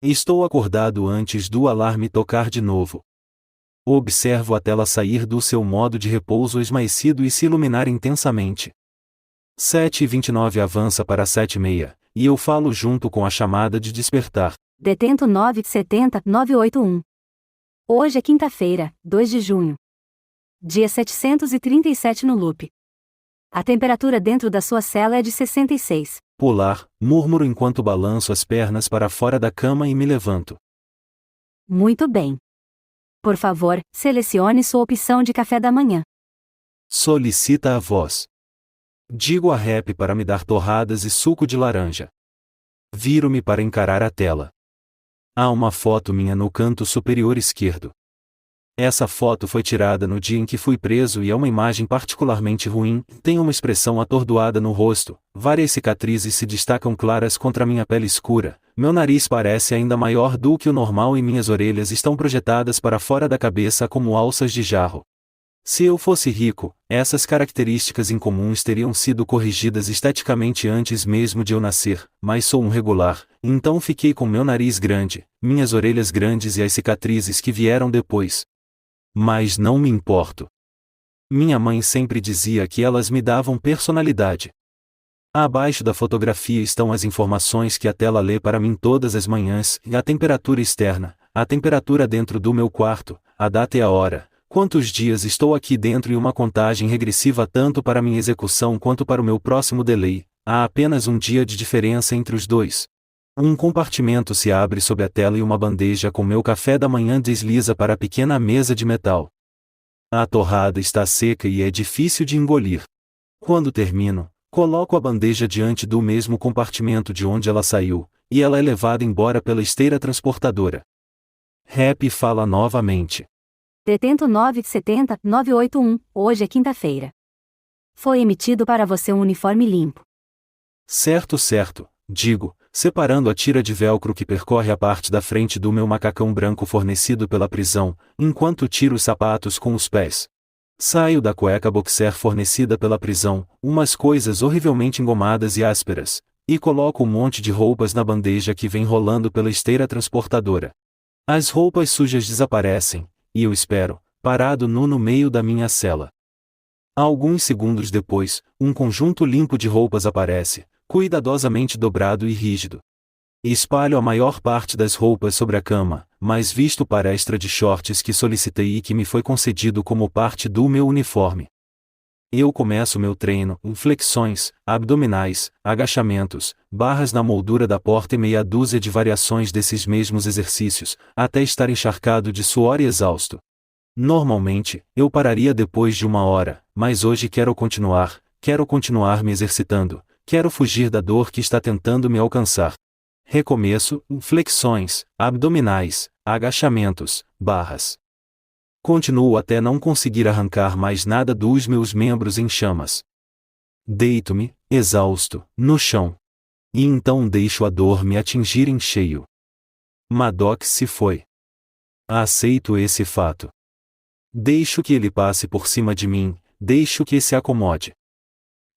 Estou acordado antes do alarme tocar de novo. Observo a tela sair do seu modo de repouso esmaecido e se iluminar intensamente. 7h29 avança para 7h30, e eu falo junto com a chamada de despertar. Detento 970-981. Hoje é quinta-feira, 2 de junho. Dia 737 no loop. A temperatura dentro da sua cela é de 66. Pular, murmuro enquanto balanço as pernas para fora da cama e me levanto. Muito bem. Por favor, selecione sua opção de café da manhã. Solicita a voz. Digo a Rap para me dar torradas e suco de laranja. Viro-me para encarar a tela. Há uma foto minha no canto superior esquerdo. Essa foto foi tirada no dia em que fui preso e é uma imagem particularmente ruim, tenho uma expressão atordoada no rosto, várias cicatrizes se destacam claras contra minha pele escura, meu nariz parece ainda maior do que o normal e minhas orelhas estão projetadas para fora da cabeça como alças de jarro. Se eu fosse rico, essas características incomuns teriam sido corrigidas esteticamente antes mesmo de eu nascer, mas sou um regular, então fiquei com meu nariz grande, minhas orelhas grandes e as cicatrizes que vieram depois. Mas não me importo. Minha mãe sempre dizia que elas me davam personalidade. Abaixo da fotografia estão as informações que a tela lê para mim todas as manhãs, a temperatura externa, a temperatura dentro do meu quarto, a data e a hora, quantos dias estou aqui dentro e uma contagem regressiva tanto para minha execução quanto para o meu próximo delay. Há apenas um dia de diferença entre os dois. Um compartimento se abre sob a tela e uma bandeja com meu café da manhã desliza para a pequena mesa de metal. A torrada está seca e é difícil de engolir. Quando termino, coloco a bandeja diante do mesmo compartimento de onde ela saiu, e ela é levada embora pela esteira transportadora. Rap fala novamente. Detento 970-981, hoje é quinta-feira. Foi emitido para você um uniforme limpo. Certo, digo, separando a tira de velcro que percorre a parte da frente do meu macacão branco fornecido pela prisão, enquanto tiro os sapatos com os pés. Saio da cueca boxer fornecida pela prisão, umas coisas horrivelmente engomadas e ásperas, e coloco um monte de roupas na bandeja que vem rolando pela esteira transportadora. As roupas sujas desaparecem, e eu espero, parado no meio da minha cela. Alguns segundos depois, um conjunto limpo de roupas aparece, cuidadosamente dobrado e rígido. Espalho a maior parte das roupas sobre a cama, mas visto para extra de shorts que solicitei e que me foi concedido como parte do meu uniforme. Eu começo meu treino, flexões, abdominais, agachamentos, barras na moldura da porta e meia dúzia de variações desses mesmos exercícios, até estar encharcado de suor e exausto. Normalmente, eu pararia depois de 1 hora, mas hoje quero continuar me exercitando. Quero fugir da dor que está tentando me alcançar. Recomeço, flexões, abdominais, agachamentos, barras. Continuo até não conseguir arrancar mais nada dos meus membros em chamas. Deito-me, exausto, no chão. E então deixo a dor me atingir em cheio. Maddox se foi. Aceito esse fato. Deixo que ele passe por cima de mim, deixo que se acomode.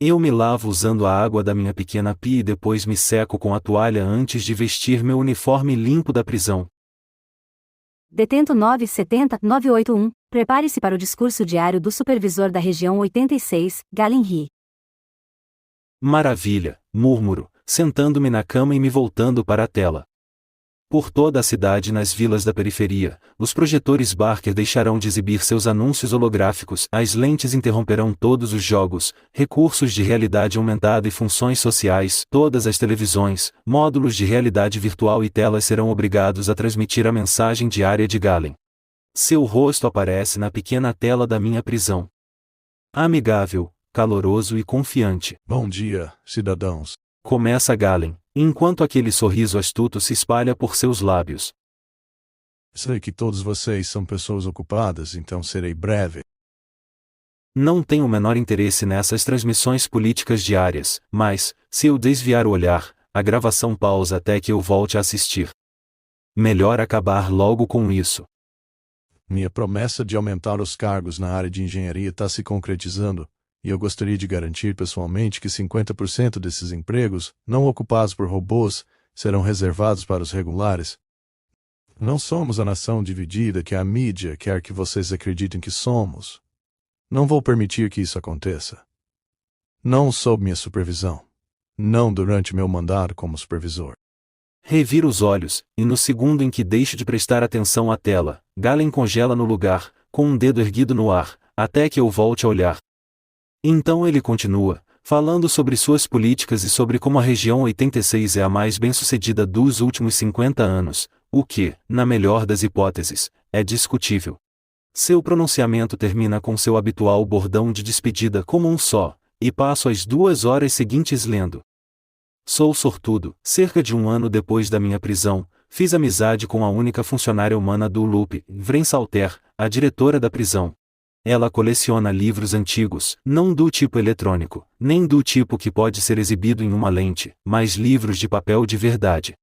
Eu me lavo usando a água da minha pequena pia e depois me seco com a toalha antes de vestir meu uniforme limpo da prisão. Detento 970-981, prepare-se para o discurso diário do supervisor da região 86, Galen Ri. Maravilha, murmuro, sentando-me na cama e me voltando para a tela. Por toda a cidade e nas vilas da periferia, os projetores Barker deixarão de exibir seus anúncios holográficos, as lentes interromperão todos os jogos, recursos de realidade aumentada e funções sociais, todas as televisões, módulos de realidade virtual e telas serão obrigados a transmitir a mensagem diária de Galen. Seu rosto aparece na pequena tela da minha prisão. Amigável, caloroso e confiante. Bom dia, cidadãos. Começa Galen, enquanto aquele sorriso astuto se espalha por seus lábios. Sei que todos vocês são pessoas ocupadas, então serei breve. Não tenho o menor interesse nessas transmissões políticas diárias, mas, se eu desviar o olhar, a gravação pausa até que eu volte a assistir. Melhor acabar logo com isso. Minha promessa de aumentar os cargos na área de engenharia está se concretizando, e eu gostaria de garantir pessoalmente que 50% desses empregos, não ocupados por robôs, serão reservados para os regulares, Não somos a nação dividida que a mídia quer que vocês acreditem que somos. Não vou permitir que isso aconteça. Não sob minha supervisão. Não durante meu mandato como supervisor. Reviro os olhos, e no segundo em que deixo de prestar atenção à tela, Galen congela no lugar, com um dedo erguido no ar, até que eu volte a olhar. Então ele continua, falando sobre suas políticas e sobre como a região 86 é a mais bem-sucedida dos últimos 50 anos, o que, na melhor das hipóteses, é discutível. Seu pronunciamento termina com seu habitual bordão de despedida como um só, e passo as 2 horas seguintes lendo. Sou sortudo, cerca de 1 ano depois da minha prisão, fiz amizade com a única funcionária humana do Loop, Vren Salter, a diretora da prisão. Ela coleciona livros antigos, não do tipo eletrônico, nem do tipo que pode ser exibido em uma lente, mas livros de papel de verdade.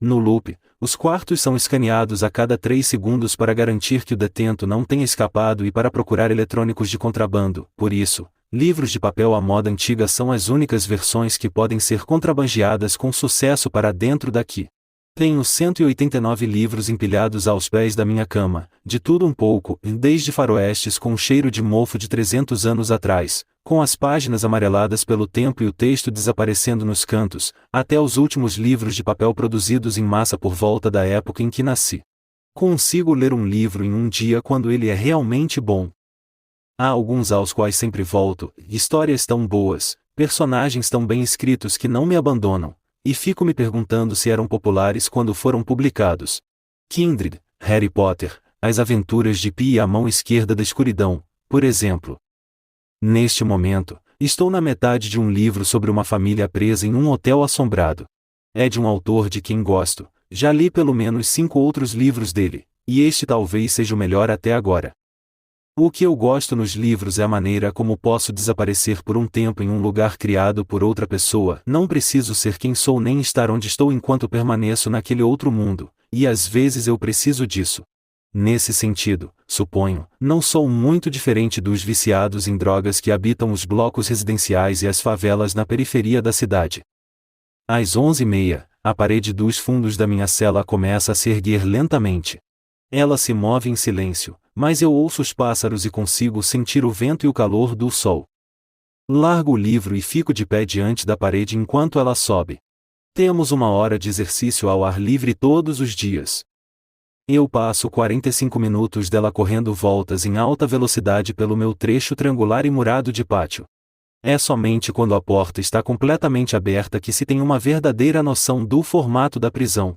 No Loop, os quartos são escaneados a cada 3 segundos para garantir que o detento não tenha escapado e para procurar eletrônicos de contrabando, por isso, livros de papel à moda antiga são as únicas versões que podem ser contrabandeadas com sucesso para dentro daqui. Tenho 189 livros empilhados aos pés da minha cama, de tudo um pouco, desde faroestes com cheiro de mofo de 300 anos atrás, com as páginas amareladas pelo tempo e o texto desaparecendo nos cantos, até os últimos livros de papel produzidos em massa por volta da época em que nasci. Consigo ler um livro em um dia quando ele é realmente bom. Há alguns aos quais sempre volto, histórias tão boas, personagens tão bem escritos que não me abandonam, e fico me perguntando se eram populares quando foram publicados. Kindred, Harry Potter, As Aventuras de Pi e a Mão Esquerda da Escuridão, por exemplo. Neste momento, estou na metade de um livro sobre uma família presa em um hotel assombrado. É de um autor de quem gosto, já li pelo menos 5 outros livros dele, e este talvez seja o melhor até agora. O que eu gosto nos livros é a maneira como posso desaparecer por um tempo em um lugar criado por outra pessoa. Não preciso ser quem sou nem estar onde estou enquanto permaneço naquele outro mundo, e às vezes eu preciso disso. Nesse sentido, suponho, não sou muito diferente dos viciados em drogas que habitam os blocos residenciais e as favelas na periferia da cidade. Às 11h30, a parede dos fundos da minha cela começa a se erguer lentamente. Ela se move em silêncio, mas eu ouço os pássaros e consigo sentir o vento e o calor do sol. Largo o livro e fico de pé diante da parede enquanto ela sobe. Temos 1 hora de exercício ao ar livre todos os dias. Eu passo 45 minutos dela correndo voltas em alta velocidade pelo meu trecho triangular e murado de pátio. É somente quando a porta está completamente aberta que se tem uma verdadeira noção do formato da prisão.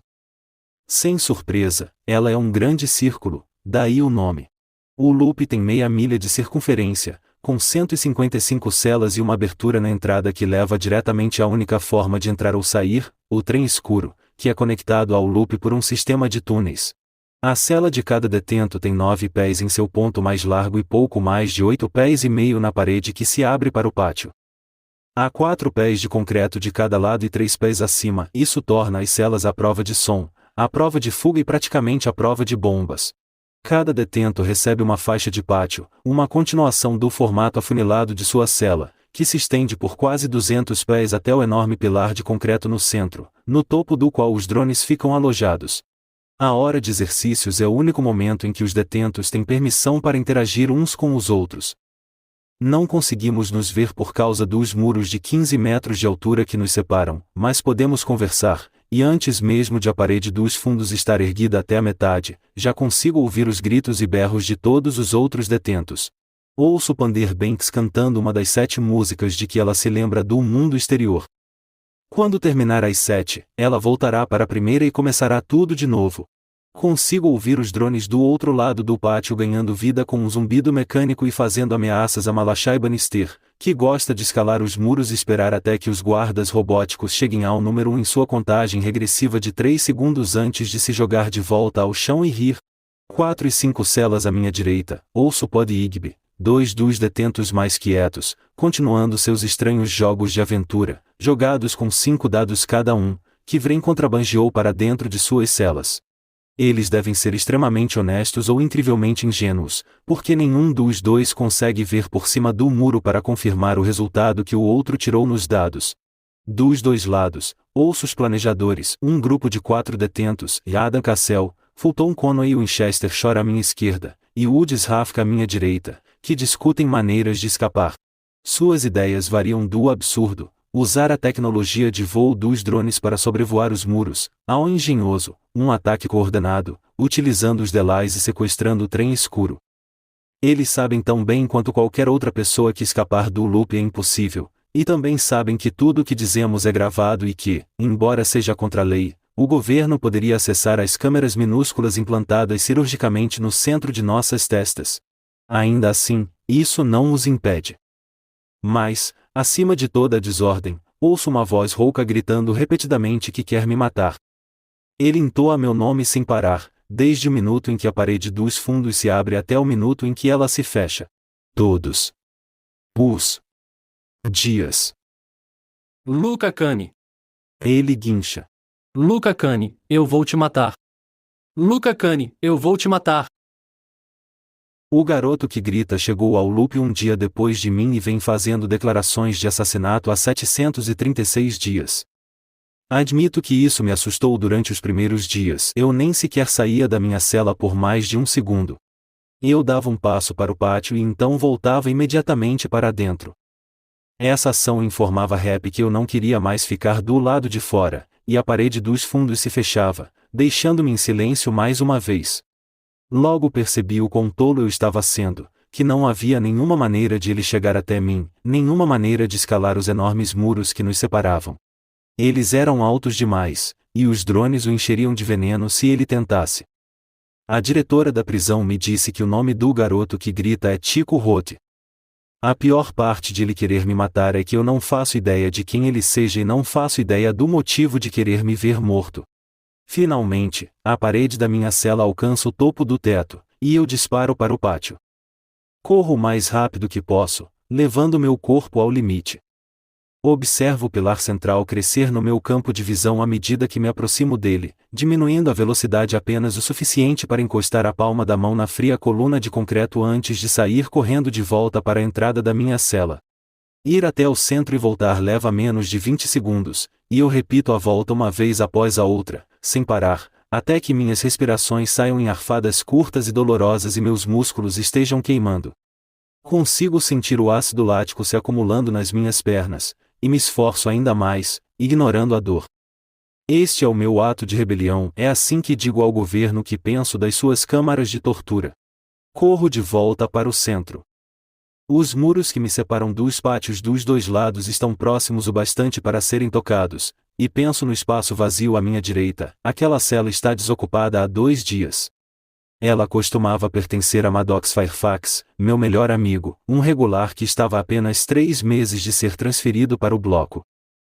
Sem surpresa, ela é um grande círculo, daí o nome. O Loop tem meia milha de circunferência, com 155 celas e uma abertura na entrada que leva diretamente à única forma de entrar ou sair, o trem escuro, que é conectado ao Loop por um sistema de túneis. A cela de cada detento tem 9 pés em seu ponto mais largo e pouco mais de 8 pés e meio na parede que se abre para o pátio. Há 4 pés de concreto de cada lado e 3 pés acima, isso torna as celas à prova de som, à prova de fuga e praticamente à prova de bombas. Cada detento recebe uma faixa de pátio, uma continuação do formato afunilado de sua cela, que se estende por quase 200 pés até o enorme pilar de concreto no centro, no topo do qual os drones ficam alojados. A hora de exercícios é o único momento em que os detentos têm permissão para interagir uns com os outros. Não conseguimos nos ver por causa dos muros de 15 metros de altura que nos separam, mas podemos conversar, e antes mesmo de a parede dos fundos estar erguida até a metade, já consigo ouvir os gritos e berros de todos os outros detentos. Ouço Pander Banks cantando uma das 7 músicas de que ela se lembra do mundo exterior. Quando terminar as 7, ela voltará para a primeira e começará tudo de novo. Consigo ouvir os drones do outro lado do pátio ganhando vida com um zumbido mecânico e fazendo ameaças a Malachai Bannister, que gosta de escalar os muros e esperar até que os guardas robóticos cheguem ao número 1 em sua contagem regressiva de 3 segundos antes de se jogar de volta ao chão e rir. 4 e 5 celas à minha direita, ouço Pod Igby, 2 dos detentos mais quietos, continuando seus estranhos jogos de aventura, jogados com 5 dados cada um, que Vren contrabandeou para dentro de suas celas. Eles devem ser extremamente honestos ou incrivelmente ingênuos, porque nenhum dos dois consegue ver por cima do muro para confirmar o resultado que o outro tirou nos dados. Dos dois lados, ouço os planejadores, um grupo de 4 detentos, e Adam Cassell, Fulton Conway Winchester chora à minha esquerda, e Woods Rafka à minha direita, que discutem maneiras de escapar. Suas ideias variam do absurdo, usar a tecnologia de voo dos drones para sobrevoar os muros, ao engenhoso, um ataque coordenado, utilizando os delais e sequestrando o trem escuro. Eles sabem tão bem quanto qualquer outra pessoa que escapar do loop é impossível, e também sabem que tudo o que dizemos é gravado e que, embora seja contra a lei, o governo poderia acessar as câmeras minúsculas implantadas cirurgicamente no centro de nossas testas. Ainda assim, isso não os impede. Mas, acima de toda a desordem, ouço uma voz rouca gritando repetidamente que quer me matar. Ele entoa meu nome sem parar, desde o minuto em que a parede dos fundos se abre até o minuto em que ela se fecha. Todos os dias. Luca Kane. Ele guincha. Luca Kane, eu vou te matar. Luca Kane, eu vou te matar. O garoto que grita chegou ao loop um dia depois de mim e vem fazendo declarações de assassinato há 736 dias. Admito que isso me assustou durante os primeiros dias. Eu nem sequer saía da minha cela por mais de um segundo. Eu dava um passo para o pátio e então voltava imediatamente para dentro. Essa ação informava Rap que eu não queria mais ficar do lado de fora, e a parede dos fundos se fechava, deixando-me em silêncio mais uma vez. Logo percebi o quão tolo eu estava sendo, que não havia nenhuma maneira de ele chegar até mim, nenhuma maneira de escalar os enormes muros que nos separavam. Eles eram altos demais, e os drones o encheriam de veneno se ele tentasse. A diretora da prisão me disse que o nome do garoto que grita é Chico Roth. A pior parte de ele querer me matar é que eu não faço ideia de quem ele seja e não faço ideia do motivo de querer me ver morto. Finalmente, a parede da minha cela alcança o topo do teto, e eu disparo para o pátio. Corro o mais rápido que posso, levando meu corpo ao limite. Observo o pilar central crescer no meu campo de visão à medida que me aproximo dele, diminuindo a velocidade apenas o suficiente para encostar a palma da mão na fria coluna de concreto antes de sair correndo de volta para a entrada da minha cela. Ir até o centro e voltar leva menos de 20 segundos, e eu repito a volta uma vez após a outra, sem parar, até que minhas respirações saiam em arfadas curtas e dolorosas e meus músculos estejam queimando. Consigo sentir o ácido lático se acumulando nas minhas pernas, e me esforço ainda mais, ignorando a dor. Este é o meu ato de rebelião, é assim que digo ao governo que penso das suas câmaras de tortura. Corro de volta para o centro. Os muros que me separam dos pátios dos dois lados estão próximos o bastante para serem tocados, e penso no espaço vazio à minha direita. Aquela cela está desocupada há 2 dias. Ela costumava pertencer a Maddox Fairfax, meu melhor amigo, um regular que estava a apenas 3 meses de ser transferido para o bloco.